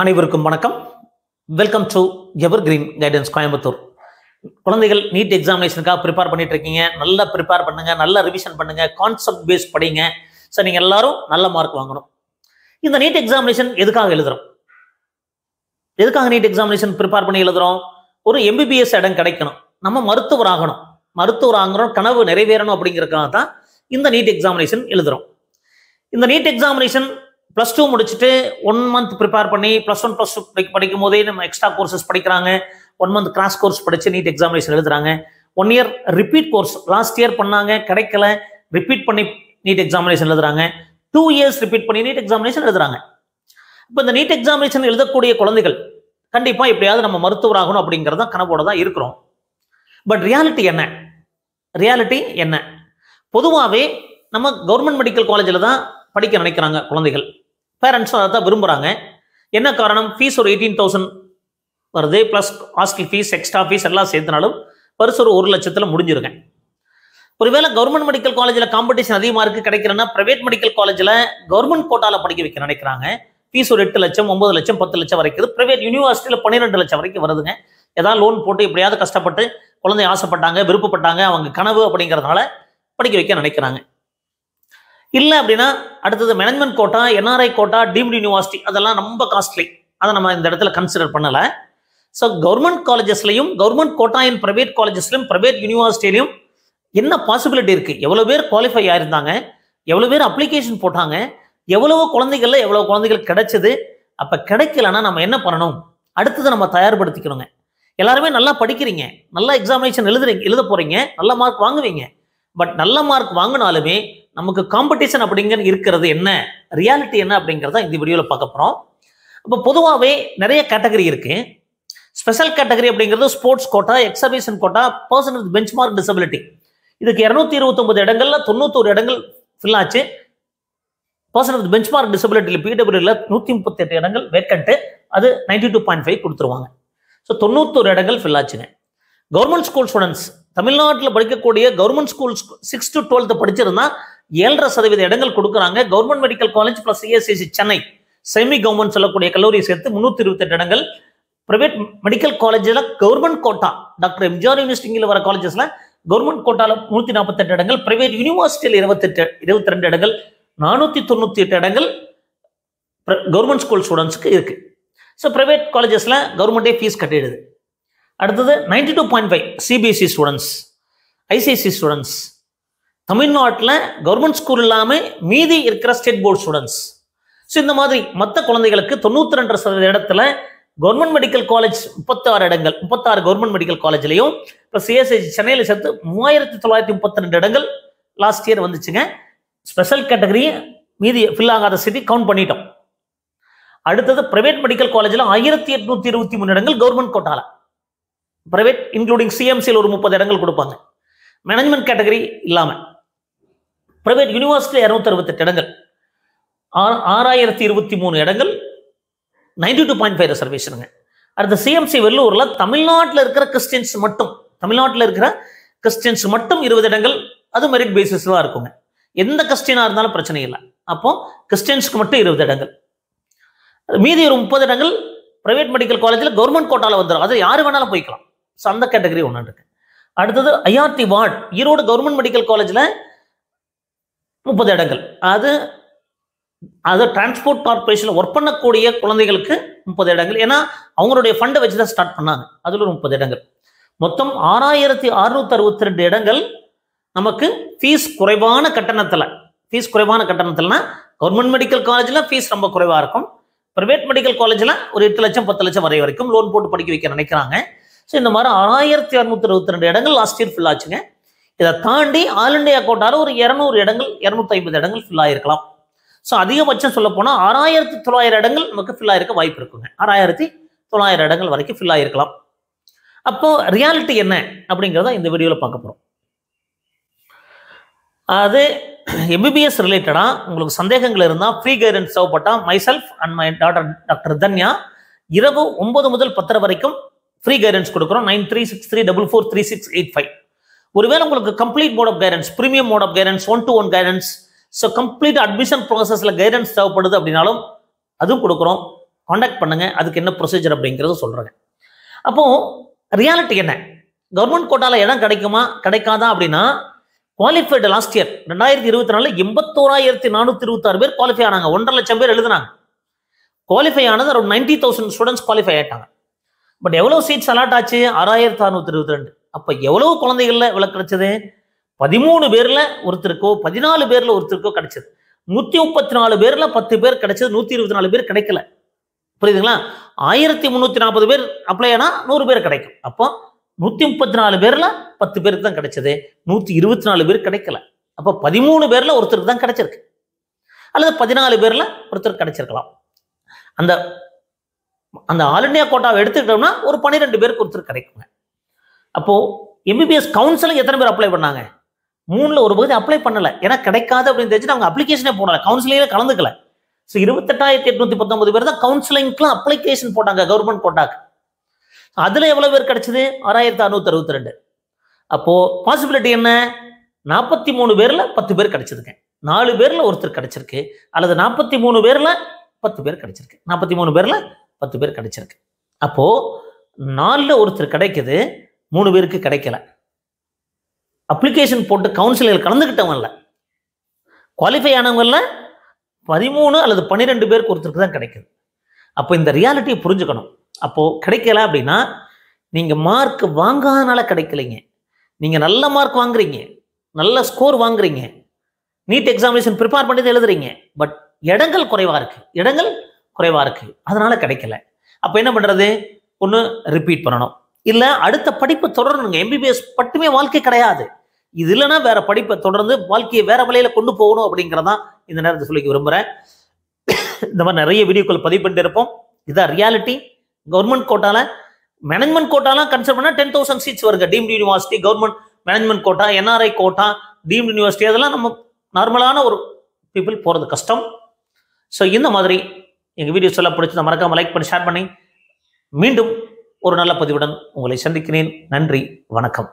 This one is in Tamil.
அனைவருக்கும் வணக்கம். Welcome to ever green guidance Coimbatore. குழந்தைகள் நீட் எக்ஸாமினேஷனுக்காக ப்ரிப்பேர் பண்ணிட்டு இருக்கீங்க. நல்லா ப்ரிப்பேர் பண்ணுங்க, நல்லா ரிவிஷன் பண்ணுங்க, கான்செப்ட் பேஸ் படிங்க. ஸோ நீங்கள் எல்லாரும் நல்ல மார்க் வாங்கணும். இந்த நீட் எக்ஸாமினேஷன் எதுக்காக எழுதுறோம்? எதுக்காக நீட் எக்ஸாமினேஷன் ப்ரிப்பேர் பண்ணி எழுதுறோம்? ஒரு எம்பிபிஎஸ் இடம் கிடைக்கணும், நம்ம மருத்துவர் ஆகணும், கனவு நிறைவேறணும் அப்படிங்கிறதுக்காக தான் இந்த நீட் எக்ஸாமினேஷன் எழுதுறோம். இந்த நீட் எக்ஸாமினேஷன் +2 முடிச்சுட்டு 1 மந்த் ப்ரிப்பேர் பண்ணி +1 +2 படிக்கும் போதே நம்ம எக்ஸ்ட்ரா கோர்சஸ் படிக்கிறாங்க. 1 மந்த் கிராஸ் கோர்ஸ் படிச்சு நீட் எக்ஸாமினேஷன் எழுதுறாங்க. 1 year repeat course last year பண்ணாங்க, கிடைக்கல, ரிப்பீட் பண்ணி நீட் எக்ஸாமினேஷன் எழுதுறாங்க. 2 இயர்ஸ் ரிப்பீட் பண்ணி நீட் எக்ஸாமினேஷன் எழுதுறாங்க. இப்போ இந்த நீட் எக்ஸாமினேஷன் எழுதக்கூடிய குழந்தைகள் கண்டிப்பா எப்படியாவது நம்ம மருத்துவர் ஆகணும் அப்படிங்கிறத கனவோட தான் இருக்கிறோம். பட் ரியாலிட்டி என்ன? பொதுவாகவே நம்ம கவர்மெண்ட் மெடிக்கல் காலேஜில் தான் படிக்க நினைக்கிறாங்க குழந்தைகள். பேரண்ட்ஸும் அதை தான் விரும்புகிறாங்க. என்ன காரணம்? ஃபீஸ் ஒரு 18,000 வருது, plus hostel fees, extra fees எல்லாம் சேர்த்துனாலும் வருஷம் ஒரு 1 லட்சத்தில் முடிஞ்சிருங்க. ஒருவேளை கவர்மெண்ட் மெடிக்கல் காலேஜில் காம்படிஷன் அதிகமாக இருக்குது கிடைக்கிறேன்னா ப்ரைவேட் மெடிக்கல் காலேஜில் கவர்மெண்ட் கோட்டாவில் படிக்க வைக்க நினைக்கிறாங்க. ஃபீஸ் ஒரு 8 லட்சம், 9 லட்சம், 10 லட்சம் வரைக்கும். ப்ரைவேட் யூனிவர்சிட்டியில் 12 லட்சம் வரைக்கும் வருதுங்க. ஏதாவது லோன் போட்டு எப்படியாவது கஷ்டப்பட்டு குழந்தை ஆசைப்பட்டாங்க, விருப்பப்பட்டாங்க, அவங்க கனவு அப்படிங்கிறதுனால படிக்க வைக்க நினைக்கிறாங்க. இல்லை அப்படின்னா அடுத்தது management quota, NRI quota, deemed university, அதெல்லாம் ரொம்ப காஸ்ட்லி. அதை நம்ம இந்த இடத்துல கன்சிடர் பண்ணலை. ஸோ கவர்மெண்ட் காலேஜஸ்லையும், கவர்மெண்ட் கோட்டா இன் ப்ரைவேட் காலேஜஸ்லையும், ப்ரைவேட் யூனிவர்சிட்டிலையும் என்ன பாசிபிலிட்டி இருக்குது? எவ்வளோ பேர் குவாலிஃபை ஆயிருந்தாங்க, எவ்வளோ பேர் அப்ளிகேஷன் போட்டாங்க, எவ்வளோ குழந்தைகள் கிடைச்சது. அப்போ கிடைக்கலன்னா நம்ம என்ன பண்ணணும்? அடுத்தது நம்ம தயார்படுத்திக்கணுங்க. எல்லாருமே நல்லா படிக்கிறீங்க, நல்லா எக்ஸாமினேஷன் எழுத போகிறீங்க, நல்ல மார்க் வாங்குவீங்க. பட் நல்ல மார்க் வாங்கினாலுமே நமக்கு காம்படிஷன் அப்படிங்கிற இருக்கிறது என்ன, ரியாலிட்டி என்ன அப்படிங்கிறத இந்த வீடியோவில் பார்க்க போகிறோம். இப்போ பொதுவாகவே நிறைய கேட்டகரி இருக்கு. ஸ்பெஷல் கேட்டகரி அப்படிங்கிறது ஸ்போர்ட்ஸ் கோட்டா, எக்ஸர்வேஷன் quota, person with benchmark disability. இதுக்கு 229 இடங்கள்ல 91 இடங்கள் ஃபில் ஆச்சு. பர்சன் வித் பெஞ்ச்மார்க் டிசபிலிட்டியில் பிடபிள்யூல 138 இடங்கள் வேக்கண்ட்டு, அது 92.5 கொடுத்துருவாங்க. ஸோ 91 இடங்கள் ஃபில் ஆச்சுங்க. கவர்மெண்ட் ஸ்கூல் ஸ்டூடெண்ட்ஸ், தமிழ்நாட்டில் படிக்கக்கூடிய கவர்மெண்ட் ஸ்கூல்ஸ் 6 to 12 படிச்சிருந்தா 7.5% இடங்கள் கொடுக்குறாங்க. Government medical college plus CSCC Chennai semi government சொல்லக்கூடிய கல்லூரியை சேர்த்து 328 இடங்கள். பிரைவேட் மெடிக்கல் காலேஜில் கவர்மெண்ட் கோட்டா, டாக்டர் எம்ஜிஆர் யூனிவர்சிட்டியில் வர காலேஜஸ்ல கவர்மெண்ட் கோட்டாவில் 148 இடங்கள், பிரைவேட் யூனிவர்சிட்டியில் 22 இடங்கள், 498 இடங்கள் கவர்மெண்ட் ஸ்கூல் ஸ்டூடெண்ட்ஸ்க்கு இருக்கு. ஸோ பிரைவேட் காலேஜஸ்ல கவர்மெண்டே ஃபீஸ் கட்டிடுது. அடுத்தது 92.5 சிபிஎஸ்சி ஸ்டூடெண்ட்ஸ், ஐசிஐசி ஸ்டூடெண்ட்ஸ், தமிழ்நாட்டில் கவர்மெண்ட் ஸ்கூல் இல்லாமல் மீதி இருக்கிற ஸ்டேட் போர்டு ஸ்டூடெண்ட்ஸ். ஸோ இந்த மாதிரி மற்ற குழந்தைகளுக்கு 92% இடத்துல கவர்மெண்ட் மெடிக்கல் காலேஜ் 36 இடங்கள், 36 கவர்மெண்ட் மெடிக்கல் காலேஜ்லையும் இப்போ சிஎஸ்ஐசி சென்னையில் சேர்த்து 3932 இடங்கள் லாஸ்ட் இயர் வந்துச்சுங்க. ஸ்பெஷல் கேட்டகரி மீதி ஃபில் ஆகாத சிட்டி கவுண்ட் பண்ணிட்டோம். அடுத்தது பிரைவேட் மெடிக்கல் காலேஜில் 1823 இடங்கள் கவர்மெண்ட் கோட்டால, பிரைவேட் இன்க்ளூடிங் சிஎம்சியில் ஒரு 30 இடங்கள் கொடுப்பாங்க. மேனேஜ்மெண்ட் கேட்டகரி இல்லாமல் பிரைவேட் யூனிவர்சிட்டியில் 268 இடங்கள், 6023 இடங்கள், 92.5 ரிசர்வேஷனுங்க. அடுத்த சிஎம்சி வெள்ளூர்ல தமிழ்நாட்டில் இருக்கிற கிறிஸ்டியன்ஸ் மட்டும் 20 இடங்கள், அது மெரிட் பேசிஸ்ல தான் இருக்குங்க. எந்த கிறிஸ்டியனா இருந்தாலும் பிரச்சனை இல்லை. அப்போ கிறிஸ்டியன்ஸ்க்கு மட்டும் 20 இடங்கள், மீதி ஒரு 30 இடங்கள் பிரைவேட் மெடிக்கல் காலேஜில் கவர்மெண்ட் கோட்டால வந்துடும். அது யாரு வேணாலும் போய்க்கலாம். ஸோ அந்த கேட்டகரி ஒன்று இருக்கு. அடுத்தது IRD ward, Erode government medical காலேஜில் 30 இடங்கள், அது டிரான்ஸ்போர்ட் கார்பரேஷனில் ஒர்க் பண்ணக்கூடிய குழந்தைகளுக்கு 30 இடங்கள். ஏன்னா அவங்களுடைய ஃபண்டை வச்சு தான் ஸ்டார்ட் பண்ணாங்க. அதில் ஒரு 30 இடங்கள். மொத்தம் 6662 இடங்கள் நமக்கு ஃபீஸ் குறைவான கட்டணத்தில்னா கவர்மெண்ட் மெடிக்கல் காலேஜில் ஃபீஸ் ரொம்ப குறைவாக இருக்கும். பிரைவேட் மெடிக்கல் காலேஜில் ஒரு 8 லட்சம் 10 லட்சம் வரைக்கும் லோன் போட்டு படிக்க வைக்க நினைக்கிறாங்க. ஸோ இந்த மாதிரி 6662 இடங்கள் லாஸ்ட் இயர் ஃபில் ஆச்சுங்க. இதை தாண்டி ஆல் இண்டியா கோட்டாவில் ஒரு 200 இடங்கள், 250 இடங்கள் ஃபில் ஆகிருக்கலாம். ஸோ அதிகபட்சம் சொல்ல போனால் 6900 இடங்கள் நமக்கு ஃபில் ஆகிருக்க வாய்ப்பு இருக்குங்க. 6900 இடங்கள் வரைக்கும் ஃபில் ஆகிருக்கலாம். அப்போ ரியாலிட்டி என்ன அப்படிங்கிறத இந்த வீடியோவில் பார்க்க போகிறோம். அது எம்பிபிஎஸ் ரிலேட்டடாக உங்களுக்கு சந்தேகங்கள் இருந்தால், ஃப்ரீ கைடன்ஸ் தேவைப்பட்டால் myself and my daughter doctor Tanya இரவு 9 முதல் 10 வரைக்கும் ஃப்ரீ கைடன்ஸ் கொடுக்குறோம். 9363443685. ஒருவேளை உங்களுக்கு complete mode of guidance, premium mode of guidance, 1-to-1 guidance, so complete admission ப்ராசஸில் கைடன்ஸ் தேவைப்படுது அப்படின்னாலும் அதுவும் கொடுக்குறோம். காண்டாக்ட் பண்ணுங்க. அதுக்கு என்ன ப்ரொசீஜர் அப்படிங்கிறத சொல்றேன். அப்போ ரியாலிட்டி என்ன? கவர்மெண்ட் கோட்டால இடம் கிடைக்குமா கிடைக்காதா அப்படின்னா, குவாலிஃபைடு லாஸ்ட் இயர் 2024 81,426 பேர் குவாலிஃபை ஆனாங்க. 1.5 லட்சம் பேர் எழுதுனாங்க. குவாலிஃபை ஆனது அரௌண்ட் 90,000 ஸ்டூடெண்ட்ஸ் குவாலிஃபை ஆயிட்டாங்க. பட் எவ்வளவு சீட்ஸ் அலாட் ஆச்சு? 6,622. அப்ப எவ்வளவு குழந்தைகள்ல இவ்வளவு கிடைச்சது? 13 பேர்ல ஒருத்தருக்கோ 14 பேர்ல ஒருத்தருக்கோ கிடைச்சது. 134 பேர்ல 10 பேர் கிடைச்சது. 124 பேர் கிடைக்கல. புரியுதுங்களா? 1340 பேர் அப்ளை ஆனா 100 பேர் கிடைக்கும். அப்போ 134 பேர்ல 10 பேருக்கு தான் கிடைச்சது. 124 பேர் கிடைக்கல. அப்போ 13 பேர்ல ஒருத்தருக்கு தான் கிடைச்சிருக்கு, அல்லது 14 பேர்ல ஒருத்தருக்கு கிடைச்சிருக்கலாம். அந்த அந்த ஆல் இண்டியா கோட்டாவை எடுத்துக்கிட்டோம்னா ஒரு 12 பேருக்கு ஒருத்தர் கிடைக்குங்க. அப்போ எம்பிபிஎஸ் கவுன்சிலிங் எத்தனை பேர் அப்ளை பண்ணாங்க? 3ல் ஒரு பகுதி அப்ளை பண்ணல. ஏன்னா கிடைக்காது அப்படின்னு தெரிஞ்சு அவங்க அப்ளிகேஷனே போடல, கவுன்சிலிங்ல கலந்துக்கல. 28,819 பேர் தான் கவுன்சிலிங்க்குலாம் அப்ளிகேஷன் போட்டாங்க கவர்மெண்ட் கோட்டாக்கு. அதுல எவ்வளவு பேர் கிடைச்சது? 6,662. அப்போ பாசிபிலிட்டி என்ன? 43 பேர்ல 10 பேர் கிடைச்சிருக்கு, 4 பேர்ல ஒருத்தர் கிடைச்சிருக்கு, அல்லது 43 பேர்ல 10 பேர் கிடைச்சிருக்கு, 43 பேர்ல 10 பேர் கிடைச்சிருக்கு. அப்போ 4ல் ஒருத்தர் கிடைக்குது, 3 பேருக்கு கிடைக்கல. அப்ளிகேஷன் போட்டு கவுன்சிலில் கலந்துக்கிட்டவங்கல்ல, குவாலிஃபை ஆனவங்கல்ல 13 அல்லது 12 பேருக்கு ஒருத்தருக்கு தான் கிடைக்குது. அப்போ இந்த ரியாலிட்டியை புரிஞ்சுக்கணும். அப்போ கிடைக்கல அப்படின்னா நீங்க மார்க் வாங்காதனால கிடைக்கலைங்க. நீங்க நல்ல மார்க் வாங்குறீங்க, நல்ல ஸ்கோர் வாங்குறீங்க, நீட் எக்ஸாமினேஷன் ப்ரிப்பேர் பண்ணி எழுதுறீங்க. பட் இடங்கள் குறைவா இருக்கு, அதனால கிடைக்கல. அப்ப என்ன பண்றது? ஒன்று ரிப்பீட் பண்ணணும், இல்ல அடுத்த படிப்பு தொடரணுங்க. எம்பிபிஎஸ் மட்டுமே வாழ்க்கை கிடையாது. இது இல்லைன்னா வேற படிப்பை தொடர்ந்து வாழ்க்கையை வேற வழியில கொண்டு போகணும் அப்படிங்கிறதான் இந்த நேரத்தை சொல்லிக்க விரும்புறேன். இந்த மாதிரி நிறைய வீடியோக்கள் பதிவு பண்ணிட்டு இருப்போம். இதான் ரியாலிட்டி. கவர்மெண்ட் கோட்டால மேனேஜ்மெண்ட் கோட்டாலாம் கன்சிடர் பண்ணா 10,000 சீட்ஸ் வருங்க. Deemed university, government management quota, NRI quota, deemed university, அதெல்லாம் நம்ம நார்மலான ஒரு பீப்புள் போறது கஷ்டம். ஸோ இந்த மாதிரி எங்கள் வீடியோஸ் எல்லாம் பிடிச்சி மறக்காம லைக் பண்ணி ஷேர் பண்ணி மீண்டும் ஒரு நல்ல பதிவுடன் உங்களை சந்திக்கிறேன். நன்றி, வணக்கம்.